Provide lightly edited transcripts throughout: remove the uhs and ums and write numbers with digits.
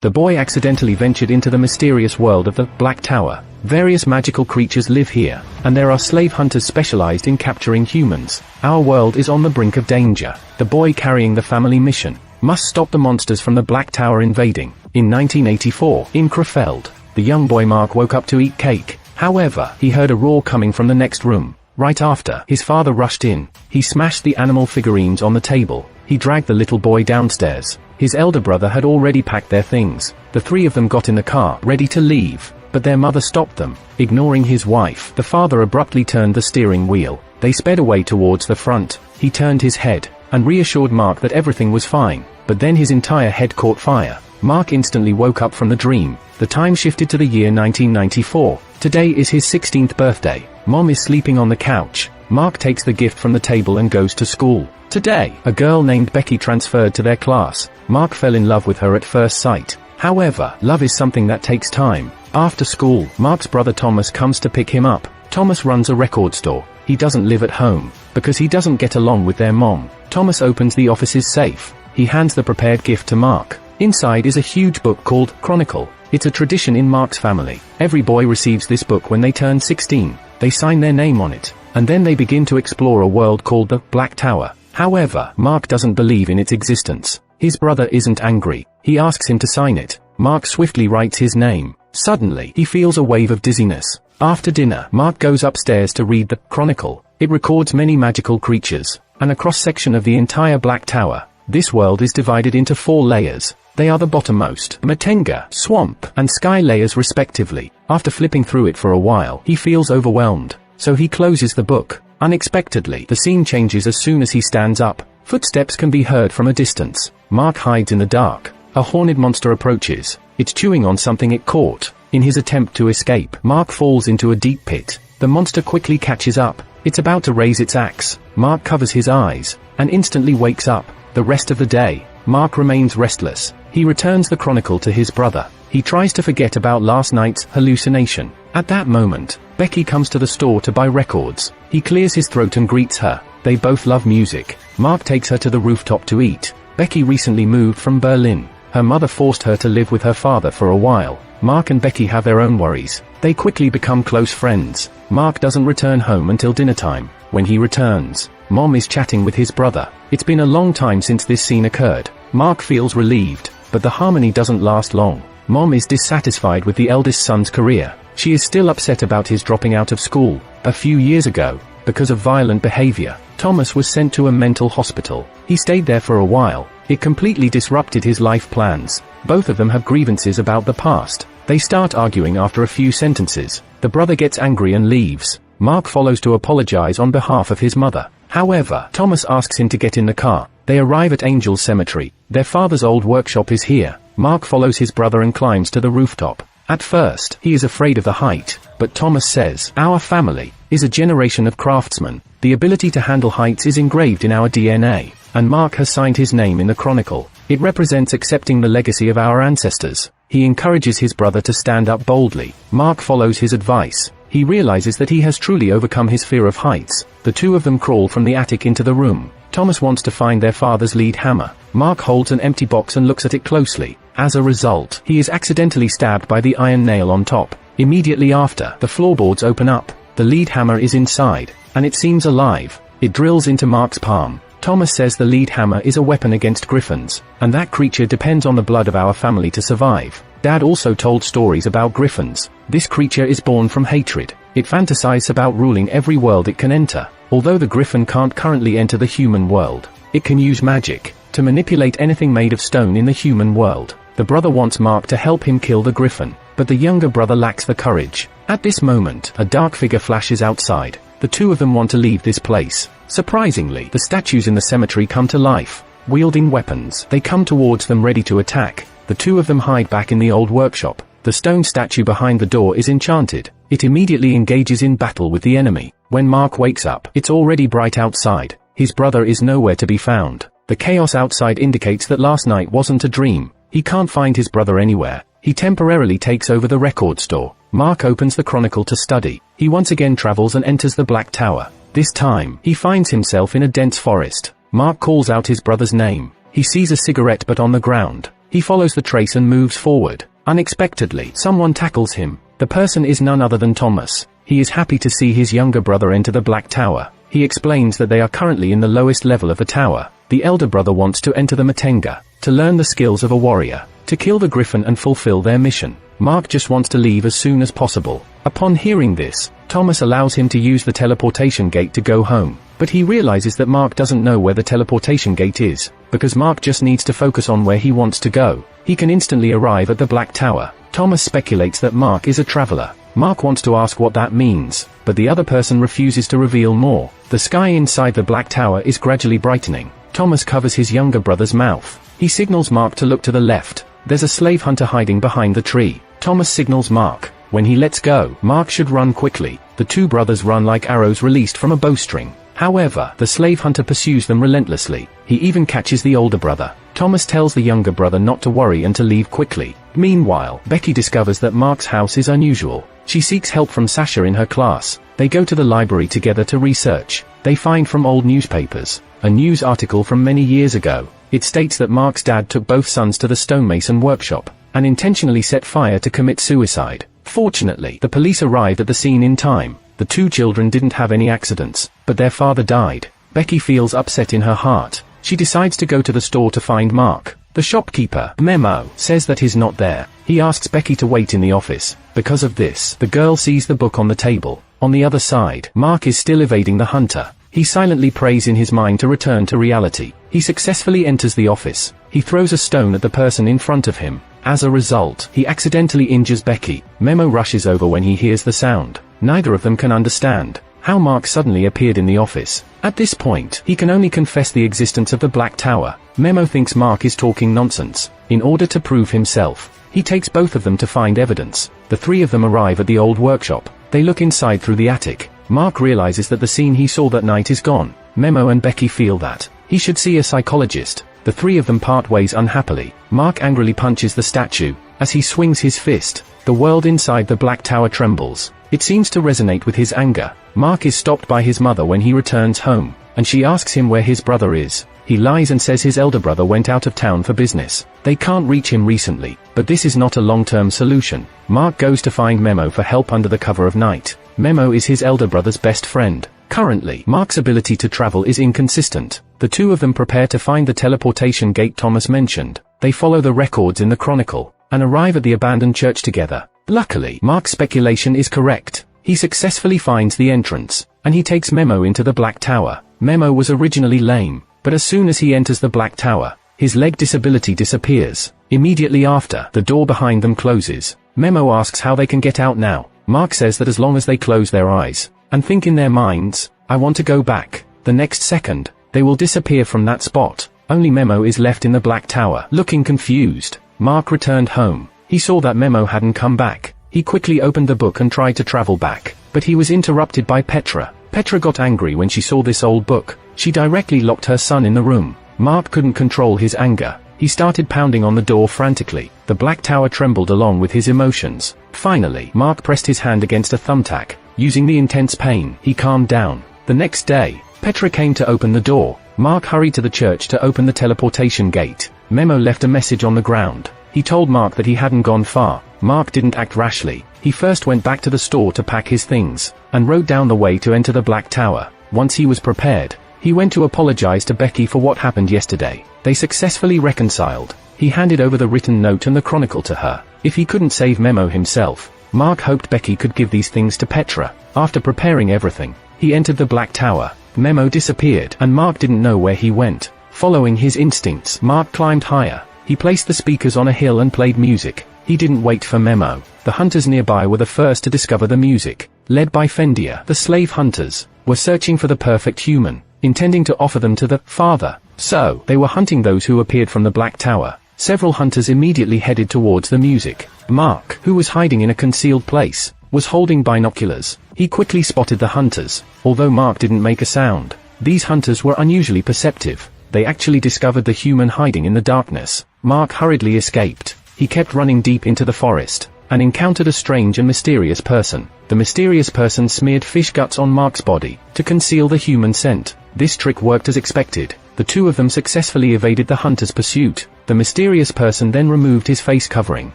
The boy accidentally ventured into the mysterious world of the Black Tower. Various magical creatures live here, and there are slave hunters specialized in capturing humans. Our world is on the brink of danger. The boy carrying the family mission must stop the monsters from the Black Tower invading. In 1984, in Krefeld, the young boy Mark woke up to eat cake. However, he heard a roar coming from the next room. Right after, his father rushed in. He smashed the animal figurines on the table. He dragged the little boy downstairs. His elder brother had already packed their things. The three of them got in the car, ready to leave, but their mother stopped them. Ignoring his wife, the father abruptly turned the steering wheel. They sped away towards the front. He turned his head, and reassured Mark that everything was fine, but then his entire head caught fire. Mark instantly woke up from the dream. The time shifted to the year 1994. Today is his 16th birthday. Mom is sleeping on the couch. Mark takes the gift from the table and goes to school. Today, a girl named Becky transferred to their class. Mark fell in love with her at first sight. However, love is something that takes time. After school, Mark's brother Thomas comes to pick him up. Thomas runs a record store. He doesn't live at home, because he doesn't get along with their mom. Thomas opens the office's safe. He hands the prepared gift to Mark. Inside is a huge book called Chronicle. It's a tradition in Mark's family. Every boy receives this book when they turn 16. They sign their name on it, and then they begin to explore a world called the Black Tower. However, Mark doesn't believe in its existence. His brother isn't angry. He asks him to sign it. Mark swiftly writes his name. Suddenly, he feels a wave of dizziness. After dinner, Mark goes upstairs to read the Chronicle. It records many magical creatures, and a cross-section of the entire Black Tower. This world is divided into 4 layers. They are the bottommost, Matenga, Swamp, and Sky layers respectively. After flipping through it for a while, he feels overwhelmed, so he closes the book. Unexpectedly, the scene changes as soon as he stands up. Footsteps can be heard from a distance. Mark hides in the dark. A horned monster approaches. It's chewing on something it caught. In his attempt to escape, Mark falls into a deep pit. The monster quickly catches up. It's about to raise its axe. Mark covers his eyes, and instantly wakes up. The rest of the day, Mark remains restless. He returns the Chronicle to his brother. He tries to forget about last night's hallucination. At that moment, Becky comes to the store to buy records. He clears his throat and greets her. They both love music. Mark takes her to the rooftop to eat. Becky recently moved from Berlin. Her mother forced her to live with her father for a while. Mark and Becky have their own worries. They quickly become close friends. Mark doesn't return home until dinner time. When he returns, Mom is chatting with his brother. It's been a long time since this scene occurred. Mark feels relieved, but the harmony doesn't last long. Mom is dissatisfied with the eldest son's career. She is still upset about his dropping out of school. A few years ago, because of violent behavior, Thomas was sent to a mental hospital. He stayed there for a while. It completely disrupted his life plans. Both of them have grievances about the past. They start arguing after a few sentences. The brother gets angry and leaves. Mark follows to apologize on behalf of his mother. However, Thomas asks him to get in the car. They arrive at Angel's Cemetery. Their father's old workshop is here. Mark follows his brother and climbs to the rooftop. At first, he is afraid of the height, but Thomas says, "Our family is a generation of craftsmen. The ability to handle heights is engraved in our DNA, and Mark has signed his name in the Chronicle. It represents accepting the legacy of our ancestors." He encourages his brother to stand up boldly. Mark follows his advice. He realizes that he has truly overcome his fear of heights. The two of them crawl from the attic into the room. Thomas wants to find their father's lead hammer. Mark holds an empty box and looks at it closely. As a result, he is accidentally stabbed by the iron nail on top. Immediately after, the floorboards open up. The lead hammer is inside, and it seems alive. It drills into Mark's palm. Thomas says the lead hammer is a weapon against griffins, and that creature depends on the blood of our family to survive. Dad also told stories about griffins. This creature is born from hatred. It fantasizes about ruling every world it can enter. Although the griffin can't currently enter the human world, it can use magic to manipulate anything made of stone in the human world. The brother wants Mark to help him kill the griffin, but the younger brother lacks the courage. At this moment, a dark figure flashes outside. The two of them want to leave this place. Surprisingly, the statues in the cemetery come to life. Wielding weapons, they come towards them ready to attack. The two of them hide back in the old workshop. The stone statue behind the door is enchanted. It immediately engages in battle with the enemy. When Mark wakes up, it's already bright outside. His brother is nowhere to be found. The chaos outside indicates that last night wasn't a dream. He can't find his brother anywhere. He temporarily takes over the record store. Mark opens the Chronicle to study. He once again travels and enters the Black Tower. This time, he finds himself in a dense forest. Mark calls out his brother's name. He sees a cigarette but on the ground. He follows the trace and moves forward. Unexpectedly, someone tackles him. The person is none other than Thomas. He is happy to see his younger brother enter the Black Tower. He explains that they are currently in the lowest level of the tower. The elder brother wants to enter the Matenga, to learn the skills of a warrior, to kill the Griffin and fulfill their mission. Mark just wants to leave as soon as possible. Upon hearing this, Thomas allows him to use the teleportation gate to go home. But he realizes that Mark doesn't know where the teleportation gate is, because Mark just needs to focus on where he wants to go. He can instantly arrive at the Black Tower. Thomas speculates that Mark is a traveler. Mark wants to ask what that means, but the other person refuses to reveal more. The sky inside the Black Tower is gradually brightening. Thomas covers his younger brother's mouth. He signals Mark to look to the left. There's a slave hunter hiding behind the tree. Thomas signals Mark. When he lets go, Mark should run quickly. The two brothers run like arrows released from a bowstring. However, the slave hunter pursues them relentlessly. He even catches the older brother. Thomas tells the younger brother not to worry and to leave quickly. Meanwhile, Becky discovers that Mark's house is unusual. She seeks help from Sasha in her class. They go to the library together to research. They find from old newspapers a news article from many years ago. It states that Mark's dad took both sons to the stonemason workshop and intentionally set fire to commit suicide. Fortunately, the police arrived at the scene in time. The two children didn't have any accidents, but their father died. Becky feels upset in her heart. She decides to go to the store to find Mark. The shopkeeper, Memo, says that he's not there. He asks Becky to wait in the office. Because of this, the girl sees the book on the table. On the other side, Mark is still evading the hunter. He silently prays in his mind to return to reality. He successfully enters the office. He throws a stone at the person in front of him. As a result, he accidentally injures Becky. Memo rushes over when he hears the sound. Neither of them can understand how Mark suddenly appeared in the office. At this point, he can only confess the existence of the Black Tower. Memo thinks Mark is talking nonsense. In order to prove himself, he takes both of them to find evidence. The three of them arrive at the old workshop. They look inside through the attic. Mark realizes that the scene he saw that night is gone. Memo and Becky feel that he should see a psychologist. The three of them part ways unhappily. Mark angrily punches the statue. As he swings his fist, the world inside the Black Tower trembles. It seems to resonate with his anger. Mark is stopped by his mother when he returns home, and she asks him where his brother is. He lies and says his elder brother went out of town for business. They can't reach him recently, but this is not a long-term solution. Mark goes to find Memo for help under the cover of night. Memo is his elder brother's best friend. Currently, Mark's ability to travel is inconsistent. The two of them prepare to find the teleportation gate Thomas mentioned. They follow the records in the chronicle, and arrive at the abandoned church together. Luckily, Mark's speculation is correct. He successfully finds the entrance, and he takes Memo into the Black Tower. Memo was originally lame, but as soon as he enters the Black Tower, his leg disability disappears. Immediately after, the door behind them closes. Memo asks how they can get out now. Mark says that as long as they close their eyes, and think in their minds, I want to go back. The next second, they will disappear from that spot. Only Memo is left in the Black Tower, looking confused. Mark returned home. He saw that Memo hadn't come back. He quickly opened the book and tried to travel back, but he was interrupted by Petra. Petra got angry when she saw this old book. She directly locked her son in the room. Mark couldn't control his anger. He started pounding on the door frantically. The Black Tower trembled along with his emotions. Finally, Mark pressed his hand against a thumbtack. Using the intense pain, he calmed down. The next day, Petra came to open the door. Mark hurried to the church to open the teleportation gate. Memo left a message on the ground. He told Mark that he hadn't gone far. Mark didn't act rashly. He first went back to the store to pack his things, and wrote down the way to enter the Black Tower. Once he was prepared, he went to apologize to Becky for what happened yesterday. They successfully reconciled. He handed over the written note and the chronicle to her. If he couldn't save Memo himself, Mark hoped Becky could give these things to Petra. After preparing everything, he entered the Black Tower. Memo disappeared, and Mark didn't know where he went. Following his instincts, Mark climbed higher. He placed the speakers on a hill and played music. He didn't wait for Memo. The hunters nearby were the first to discover the music. Led by Fendia, the slave hunters were searching for the perfect human, intending to offer them to the father. So, they were hunting those who appeared from the Black Tower. Several hunters immediately headed towards the music. Mark, who was hiding in a concealed place, was holding binoculars. He quickly spotted the hunters. Although Mark didn't make a sound, these hunters were unusually perceptive. They actually discovered the human hiding in the darkness. Mark hurriedly escaped. He kept running deep into the forest, and encountered a strange and mysterious person. The mysterious person smeared fish guts on Mark's body, to conceal the human scent. This trick worked as expected. The two of them successfully evaded the hunter's pursuit. The mysterious person then removed his face covering.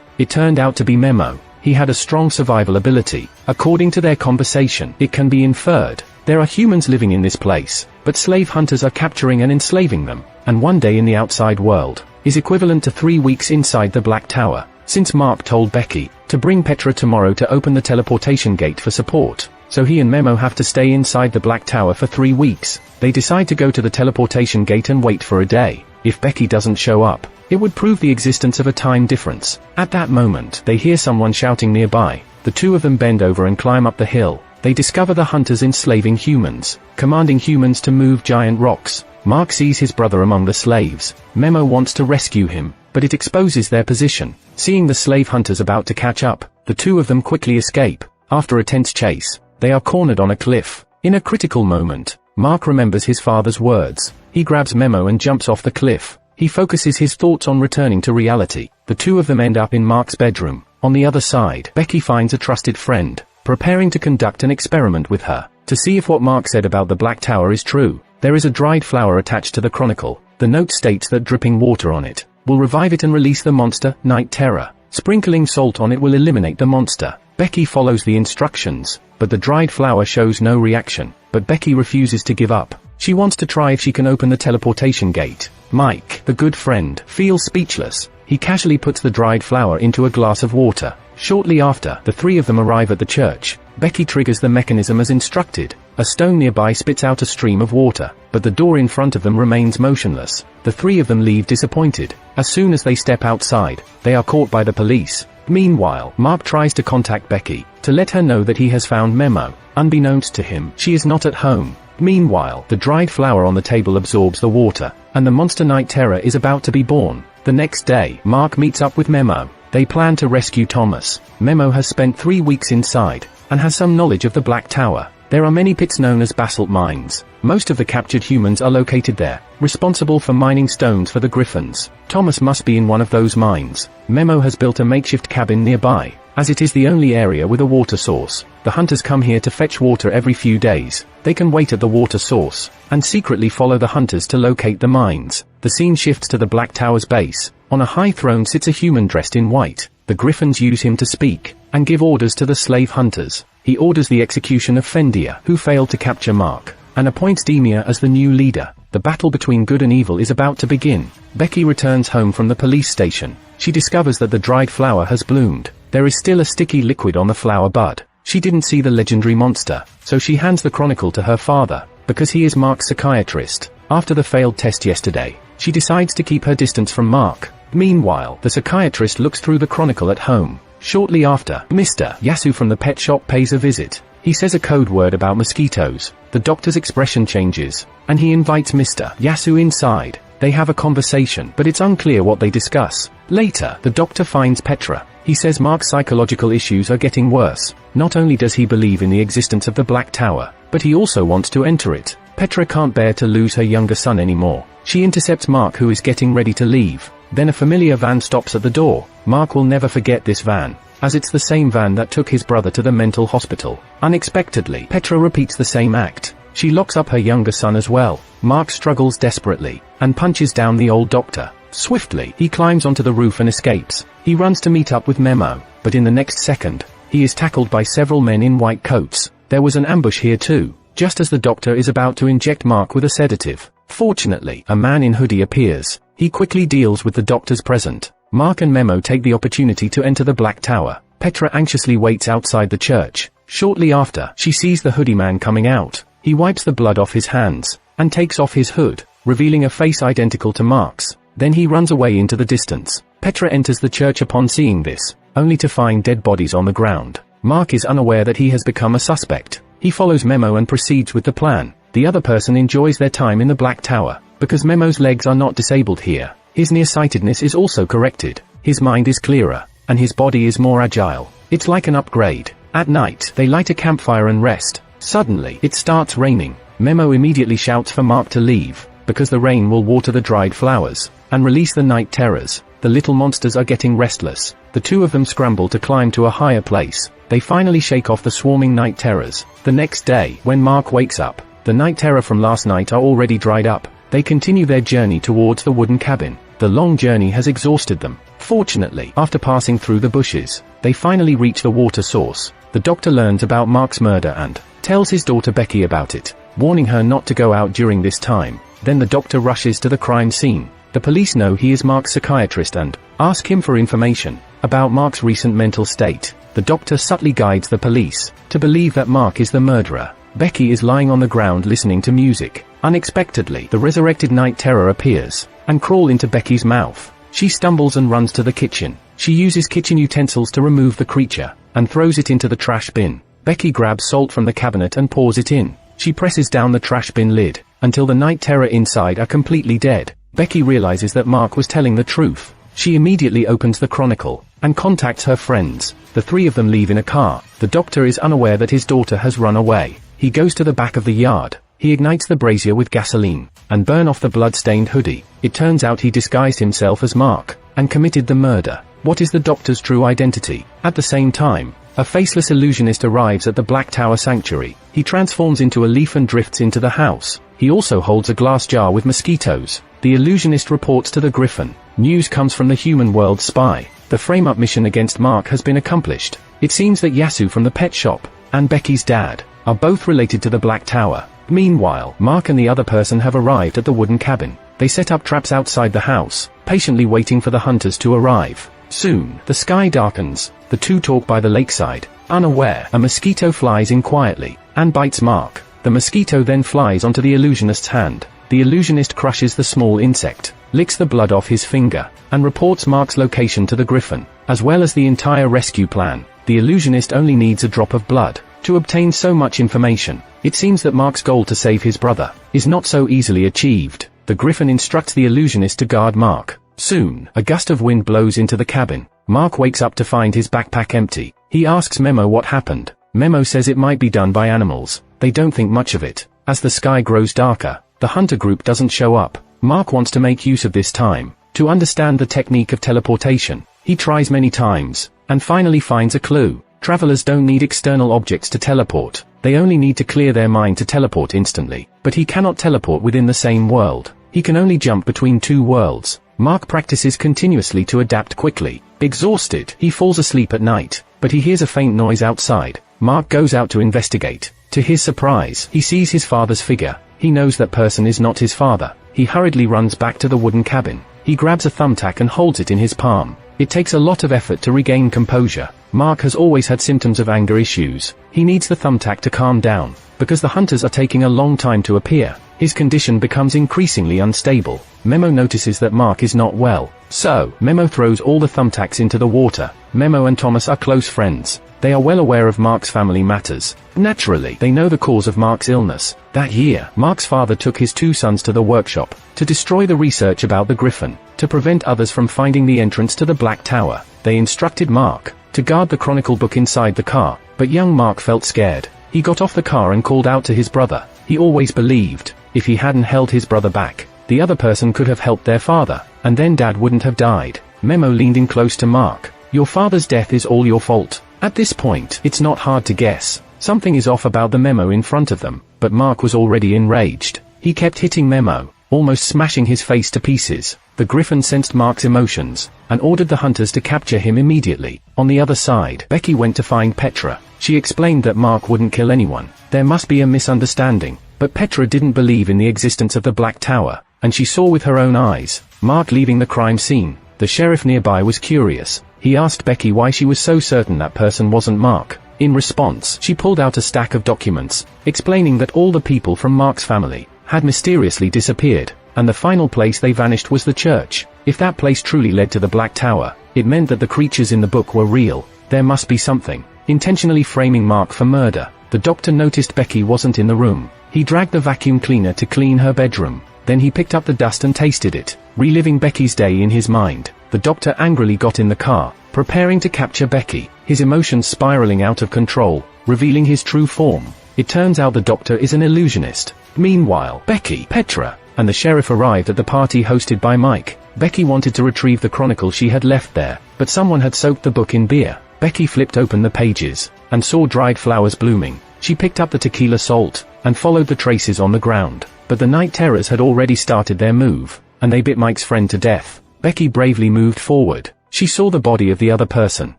It turned out to be Memo. He had a strong survival ability. According to their conversation, it can be inferred there are humans living in this place, but slave hunters are capturing and enslaving them, and one day in the outside world is equivalent to 3 weeks inside the Black Tower. Since Mark told Becky to bring Petra tomorrow to open the teleportation gate for support, so he and Memo have to stay inside the Black Tower for 3 weeks, they decide to go to the teleportation gate and wait for a day. If Becky doesn't show up, it would prove the existence of a time difference. At that moment, they hear someone shouting nearby. The two of them bend over and climb up the hill. They discover the hunters enslaving humans, commanding humans to move giant rocks. Mark sees his brother among the slaves. Memo wants to rescue him, but it exposes their position. Seeing the slave hunters about to catch up, the two of them quickly escape. After a tense chase, they are cornered on a cliff. In a critical moment, Mark remembers his father's words. He grabs Memo and jumps off the cliff. He focuses his thoughts on returning to reality. The two of them end up in Mark's bedroom. On the other side, Becky finds a trusted friend, preparing to conduct an experiment with her, to see if what Mark said about the Black Tower is true. There is a dried flower attached to the chronicle. The note states that dripping water on it will revive it and release the monster, Night Terror. Sprinkling salt on it will eliminate the monster. Becky follows the instructions, but the dried flower shows no reaction. But Becky refuses to give up. She wants to try if she can open the teleportation gate. Mike, the good friend, feels speechless. He casually puts the dried flower into a glass of water. Shortly after, the three of them arrive at the church. Becky triggers the mechanism as instructed. A stone nearby spits out a stream of water, but the door in front of them remains motionless. The three of them leave disappointed. As soon as they step outside, they are caught by the police. Meanwhile, Mark tries to contact Becky, to let her know that he has found Memo. Unbeknownst to him, she is not at home. Meanwhile, the dried flower on the table absorbs the water, and the monster Night Terror is about to be born. The next day, Mark meets up with Memo. They plan to rescue Thomas. Memo has spent 3 weeks inside, and has some knowledge of the Black Tower. There are many pits known as basalt mines. Most of the captured humans are located there, responsible for mining stones for the Griffins. Thomas must be in one of those mines. Memo has built a makeshift cabin nearby, as it is the only area with a water source. The hunters come here to fetch water every few days. They can wait at the water source, and secretly follow the hunters to locate the mines. The scene shifts to the Black Tower's base. On a high throne sits a human dressed in white. The Griffins use him to speak, and give orders to the slave hunters. He orders the execution of Fendir, who failed to capture Mark, and appoints Demia as the new leader. The battle between good and evil is about to begin. Becky returns home from the police station. She discovers that the dried flower has bloomed. There is still a sticky liquid on the flower bud. She didn't see the legendary monster, so she hands the chronicle to her father, because he is Mark's psychiatrist. After the failed test yesterday, she decides to keep her distance from Mark. Meanwhile, the psychiatrist looks through the chronicle at home. Shortly after, Mr. Yasu from the pet shop pays a visit. He says a code word about mosquitoes. The doctor's expression changes, and he invites Mr. Yasu inside. They have a conversation, but it's unclear what they discuss. Later, the doctor finds Petra. He says Mark's psychological issues are getting worse. Not only does he believe in the existence of the Black Tower, but he also wants to enter it. Petra can't bear to lose her younger son anymore. She intercepts Mark, who is getting ready to leave. Then a familiar van stops at the door. Mark will never forget this van, as it's the same van that took his brother to the mental hospital. Unexpectedly, Petra repeats the same act. She locks up her younger son as well. Mark struggles desperately, and punches down the old doctor. Swiftly, he climbs onto the roof and escapes. He runs to meet up with Memo, but in the next second, he is tackled by several men in white coats. There was an ambush here too, just as the doctor is about to inject Mark with a sedative. Fortunately, a man in hoodie appears. He quickly deals with the doctors present. Mark and Memo take the opportunity to enter the Black Tower. Petra anxiously waits outside the church. Shortly after, she sees the hoodie man coming out. He wipes the blood off his hands, and takes off his hood, revealing a face identical to Mark's. Then he runs away into the distance. Petra enters the church upon seeing this, only to find dead bodies on the ground. Mark is unaware that he has become a suspect. He follows Memo and proceeds with the plan. The other person enjoys their time in the Black Tower, because Memo's legs are not disabled here. His nearsightedness is also corrected. His mind is clearer, and his body is more agile. It's like an upgrade. At night, they light a campfire and rest. Suddenly, it starts raining. Memo immediately shouts for Mark to leave, because the rain will water the dried flowers, and release the night terrors. The little monsters are getting restless. The two of them scramble to climb to a higher place. They finally shake off the swarming night terrors. The next day, when Mark wakes up, the night terror from last night are already dried up. They continue their journey towards the wooden cabin. The long journey has exhausted them. Fortunately, after passing through the bushes, they finally reach the water source. The doctor learns about Mark's murder and tells his daughter Becky about it, warning her not to go out during this time. Then the doctor rushes to the crime scene. The police know he is Mark's psychiatrist and ask him for information about Mark's recent mental state. The doctor subtly guides the police to believe that Mark is the murderer. Becky is lying on the ground listening to music. Unexpectedly, the resurrected night terror appears and crawls into Becky's mouth. She stumbles and runs to the kitchen. She uses kitchen utensils to remove the creature and throws it into the trash bin. Becky grabs salt from the cabinet and pours it in. She presses down the trash bin lid until the night terror inside are completely dead. Becky realizes that Mark was telling the truth. She immediately opens the Chronicle and contacts her friends. The three of them leave in a car. The doctor is unaware that his daughter has run away. He goes to the back of the yard. He ignites the brazier with gasoline and burn off the blood-stained hoodie. It turns out he disguised himself as Mark and committed the murder. What is the doctor's true identity? At the same time, a faceless illusionist arrives at the Black Tower Sanctuary. He transforms into a leaf and drifts into the house. He also holds a glass jar with mosquitoes. The illusionist reports to the Griffin. News comes from the human world spy. The frame-up mission against Mark has been accomplished. It seems that Yasu from the pet shop and Becky's dad are both related to the Black Tower. Meanwhile, Mark and the other person have arrived at the wooden cabin. They set up traps outside the house, patiently waiting for the hunters to arrive. Soon, the sky darkens. The two talk by the lakeside. Unaware, a mosquito flies in quietly and bites Mark. The mosquito then flies onto the illusionist's hand. The illusionist crushes the small insect, licks the blood off his finger, and reports Mark's location to the Griffin, as well as the entire rescue plan. The illusionist only needs a drop of blood to obtain so much information. It seems that Mark's goal to save his brother is not so easily achieved. The Griffin instructs the illusionist to guard Mark. Soon, a gust of wind blows into the cabin. Mark wakes up to find his backpack empty. He asks Memo what happened. Memo says it might be done by animals. They don't think much of it. As the sky grows darker, the hunter group doesn't show up. Mark wants to make use of this time to understand the technique of teleportation. He tries many times and finally finds a clue. Travelers don't need external objects to teleport. They only need to clear their mind to teleport instantly. But he cannot teleport within the same world. He can only jump between two worlds. Mark practices continuously to adapt quickly. Exhausted, he falls asleep at night, but he hears a faint noise outside. Mark goes out to investigate. To his surprise, he sees his father's figure. He knows that person is not his father. He hurriedly runs back to the wooden cabin. He grabs a thumbtack and holds it in his palm. It takes a lot of effort to regain composure. Mark has always had symptoms of anger issues. He needs the thumbtack to calm down. Because the hunters are taking a long time to appear, his condition becomes increasingly unstable. Memo notices that Mark is not well. So, Memo throws all the thumbtacks into the water. Memo and Thomas are close friends. They are well aware of Mark's family matters. Naturally, they know the cause of Mark's illness. That year, Mark's father took his two sons to the workshop to destroy the research about the Griffin, to prevent others from finding the entrance to the Black Tower. They instructed Mark to guard the chronicle book inside the car, but young Mark felt scared. He got off the car and called out to his brother. He always believed, if he hadn't held his brother back, the other person could have helped their father, and then Dad wouldn't have died. Memo leaned in close to Mark. Your father's death is all your fault. At this point, it's not hard to guess. Something is off about the Memo in front of them, but Mark was already enraged. He kept hitting Memo, almost smashing his face to pieces. The Griffin sensed Mark's emotions, and ordered the hunters to capture him immediately. On the other side, Becky went to find Petra. She explained that Mark wouldn't kill anyone. There must be a misunderstanding. But Petra didn't believe in the existence of the Black Tower, and she saw with her own eyes Mark leaving the crime scene. The sheriff nearby was curious. He asked Becky why she was so certain that person wasn't Mark. In response, she pulled out a stack of documents, explaining that all the people from Mark's family had mysteriously disappeared, and the final place they vanished was the church. If that place truly led to the Black Tower, it meant that the creatures in the book were real. There must be something. Intentionally framing Mark for murder. The doctor noticed Becky wasn't in the room. He dragged the vacuum cleaner to clean her bedroom. Then he picked up the dust and tasted it, reliving Becky's day in his mind. The doctor angrily got in the car, preparing to capture Becky, his emotions spiraling out of control, revealing his true form. It turns out the doctor is an illusionist. Meanwhile, Becky, Petra, and the sheriff arrived at the party hosted by Mike. Becky wanted to retrieve the chronicle she had left there, but someone had soaked the book in beer. Becky flipped open the pages, and saw dried flowers blooming. She picked up the tequila salt, and followed the traces on the ground. But the night terrors had already started their move, and they bit Mike's friend to death. Becky bravely moved forward. She saw the body of the other person.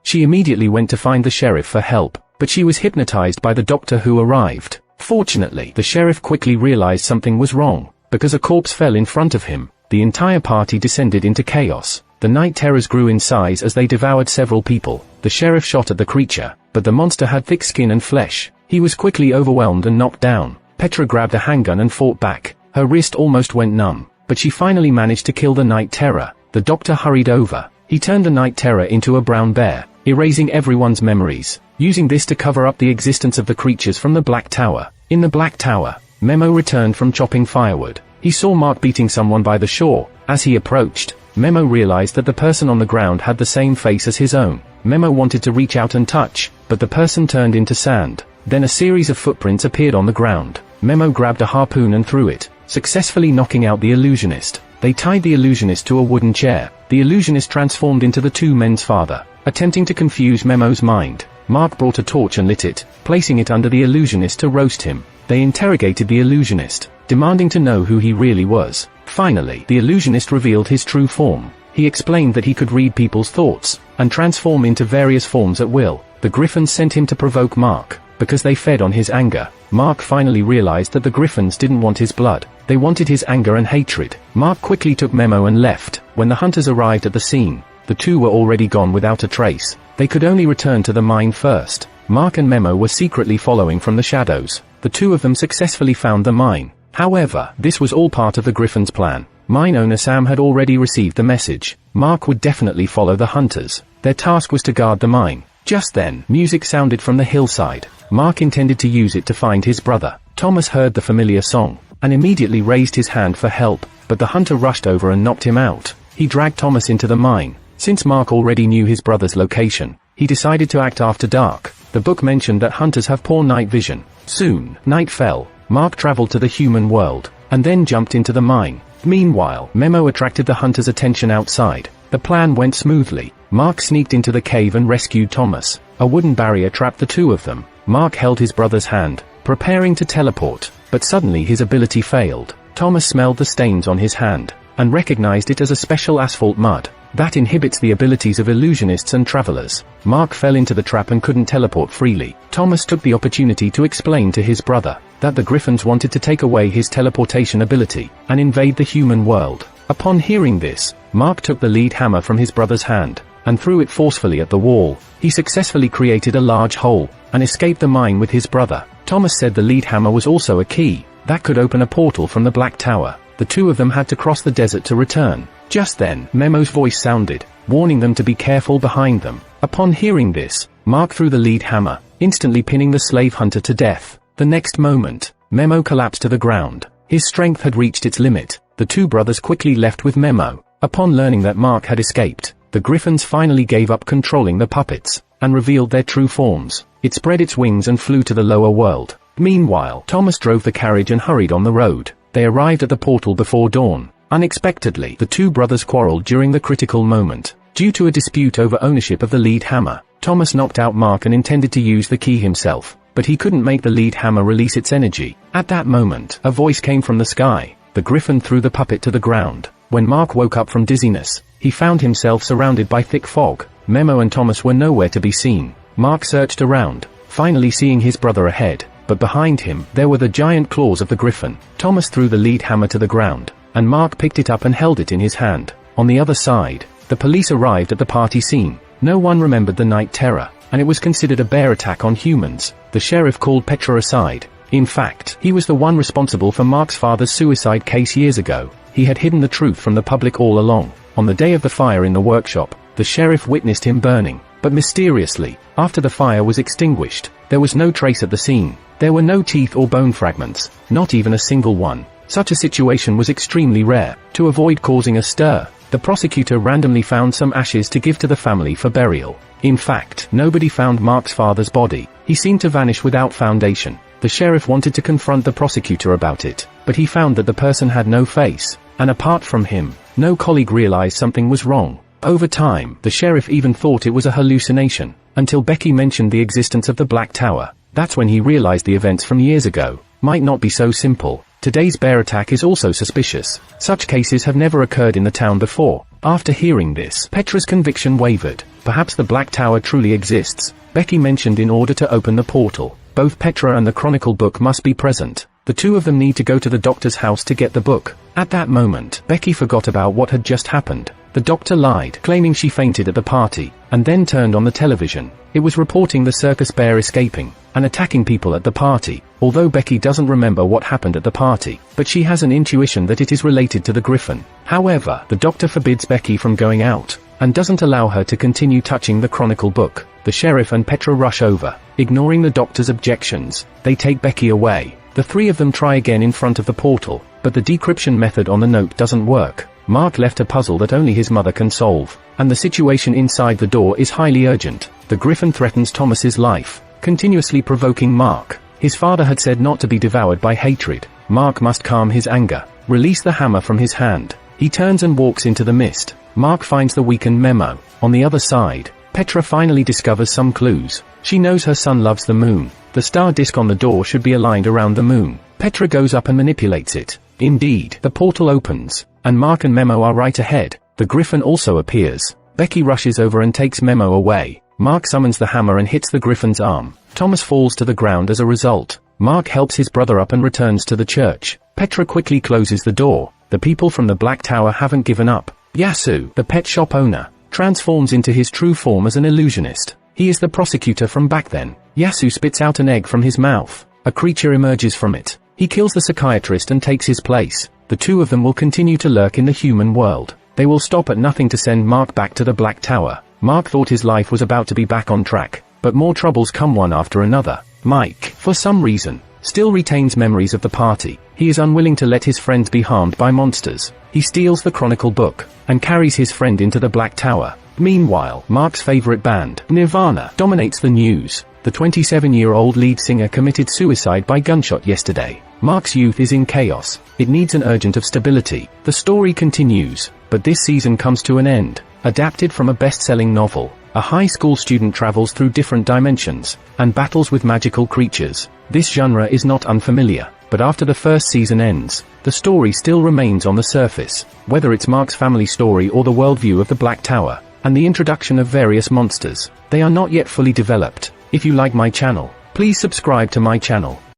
She immediately went to find the sheriff for help, but she was hypnotized by the doctor who arrived. Fortunately, the sheriff quickly realized something was wrong, because a corpse fell in front of him. The entire party descended into chaos. The night terrors grew in size as they devoured several people. The sheriff shot at the creature, but the monster had thick skin and flesh. He was quickly overwhelmed and knocked down. Petra grabbed a handgun and fought back. Her wrist almost went numb, but she finally managed to kill the night terror. The doctor hurried over. He turned the night terror into a brown bear, erasing everyone's memories, using this to cover up the existence of the creatures from the Black Tower. In the Black Tower, Memo returned from chopping firewood. He saw Mark beating someone by the shore. As he approached, Memo realized that the person on the ground had the same face as his own. Memo wanted to reach out and touch, but the person turned into sand. Then a series of footprints appeared on the ground. Memo grabbed a harpoon and threw it, successfully knocking out the illusionist. They tied the illusionist to a wooden chair. The illusionist transformed into the two men's father, attempting to confuse Memo's mind. Mark brought a torch and lit it, placing it under the illusionist to roast him. They interrogated the illusionist, demanding to know who he really was. Finally, the illusionist revealed his true form. He explained that he could read people's thoughts, and transform into various forms at will. The Griffins sent him to provoke Mark, because they fed on his anger. Mark finally realized that the Griffins didn't want his blood. They wanted his anger and hatred. Mark quickly took Memo and left. When the hunters arrived at the scene, the two were already gone without a trace. They could only return to the mine first. Mark and Memo were secretly following from the shadows. The two of them successfully found the mine. However, this was all part of the Griffins' plan. Mine owner Sam had already received the message. Mark would definitely follow the hunters. Their task was to guard the mine. Just then, music sounded from the hillside. Mark intended to use it to find his brother. Thomas heard the familiar song, and immediately raised his hand for help, but the hunter rushed over and knocked him out. He dragged Thomas into the mine. Since Mark already knew his brother's location, he decided to act after dark. The book mentioned that hunters have poor night vision. Soon, night fell. Mark traveled to the human world, and then jumped into the mine. Meanwhile, Memo attracted the hunters' attention outside. The plan went smoothly. Mark sneaked into the cave and rescued Thomas. A wooden barrier trapped the two of them. Mark held his brother's hand, preparing to teleport, but suddenly his ability failed. Thomas smelled the stains on his hand, and recognized it as a special asphalt mud that inhibits the abilities of illusionists and travelers. Mark fell into the trap and couldn't teleport freely. Thomas took the opportunity to explain to his brother that the Griffins wanted to take away his teleportation ability and invade the human world. Upon hearing this, Mark took the lead hammer from his brother's hand and threw it forcefully at the wall. He successfully created a large hole and escaped the mine with his brother. Thomas said the lead hammer was also a key that could open a portal from the Black Tower. The two of them had to cross the desert to return. Just then, Memo's voice sounded, warning them to be careful behind them. Upon hearing this, Mark threw the lead hammer, instantly pinning the slave hunter to death. The next moment, Memo collapsed to the ground. His strength had reached its limit. The two brothers quickly left with Memo. Upon learning that Mark had escaped, the Griffins finally gave up controlling the puppets, and revealed their true forms. It spread its wings and flew to the lower world. Meanwhile, Thomas drove the carriage and hurried on the road. They arrived at the portal before dawn. Unexpectedly, the two brothers quarreled during the critical moment. Due to a dispute over ownership of the lead hammer, Thomas knocked out Mark and intended to use the key himself, but he couldn't make the lead hammer release its energy. At that moment, a voice came from the sky. The Griffin threw the puppet to the ground. When Mark woke up from dizziness, he found himself surrounded by thick fog. Memo and Thomas were nowhere to be seen. Mark searched around, finally seeing his brother ahead, but behind him, there were the giant claws of the Griffin. Thomas threw the lead hammer to the ground, and Mark picked it up and held it in his hand. On the other side, the police arrived at the party scene. No one remembered the night terror, and it was considered a bear attack on humans. The sheriff called Petra aside. In fact, he was the one responsible for Mark's father's suicide case years ago. He had hidden the truth from the public all along. On the day of the fire in the workshop, the sheriff witnessed him burning, but mysteriously, after the fire was extinguished, there was no trace at the scene. There were no teeth or bone fragments, not even a single one. Such a situation was extremely rare. To avoid causing a stir, the prosecutor randomly found some ashes to give to the family for burial. In fact, nobody found Mark's father's body. He seemed to vanish without foundation. The sheriff wanted to confront the prosecutor about it, but he found that the person had no face, and apart from him, no colleague realized something was wrong. Over time, the sheriff even thought it was a hallucination, until Becky mentioned the existence of the Black Tower. That's when he realized the events from years ago might not be so simple. Today's bear attack is also suspicious. Such cases have never occurred in the town before. After hearing this, Petra's conviction wavered. Perhaps the Black Tower truly exists. Becky mentioned in order to open the portal, both Petra and the Chronicle book must be present. The two of them need to go to the doctor's house to get the book. At that moment, Becky forgot about what had just happened. The doctor lied, claiming she fainted at the party, and then turned on the television. It was reporting the circus bear escaping and attacking people at the party. Although Becky doesn't remember what happened at the party, but she has an intuition that it is related to the griffin. However, the doctor forbids Becky from going out, and doesn't allow her to continue touching the Chronicle book. The sheriff and Petra rush over. Ignoring the doctor's objections, they take Becky away. The three of them try again in front of the portal, but the decryption method on the note doesn't work. Mark left a puzzle that only his mother can solve, and the situation inside the door is highly urgent. The griffin threatens Thomas's life, continuously provoking Mark. His father had said not to be devoured by hatred. Mark must calm his anger, release the hammer from his hand. He turns and walks into the mist. Mark finds the weakened memo. On the other side, Petra finally discovers some clues. She knows her son loves the moon. The star disc on the door should be aligned around the moon. Petra goes up and manipulates it. Indeed, the portal opens, and Mark and Memo are right ahead. The griffin also appears. Becky rushes over and takes Memo away. Mark summons the hammer and hits the griffin's arm. Thomas falls to the ground as a result. Mark helps his brother up and returns to the church. Petra quickly closes the door. The people from the Black Tower haven't given up. Yasu, the pet shop owner, transforms into his true form as an illusionist. He is the prosecutor from back then. Yasu spits out an egg from his mouth. A creature emerges from it. He kills the psychiatrist and takes his place. The two of them will continue to lurk in the human world. They will stop at nothing to send Mark back to the Black Tower. Mark thought his life was about to be back on track, but more troubles come one after another. Mike, for some reason, still retains memories of the party. He is unwilling to let his friends be harmed by monsters. He steals the Chronicle book, and carries his friend into the Black Tower. Meanwhile, Mark's favorite band, Nirvana, dominates the news. The 27-year-old lead singer committed suicide by gunshot yesterday. Mark's youth is in chaos. It needs an urgent of stability. The story continues, but this season comes to an end. Adapted from a best-selling novel, a high school student travels through different dimensions, and battles with magical creatures. This genre is not unfamiliar, but after the first season ends, the story still remains on the surface. Whether it's Mark's family story or the worldview of the Black Tower, and the introduction of various monsters, they are not yet fully developed. If you like my channel, please subscribe to my channel.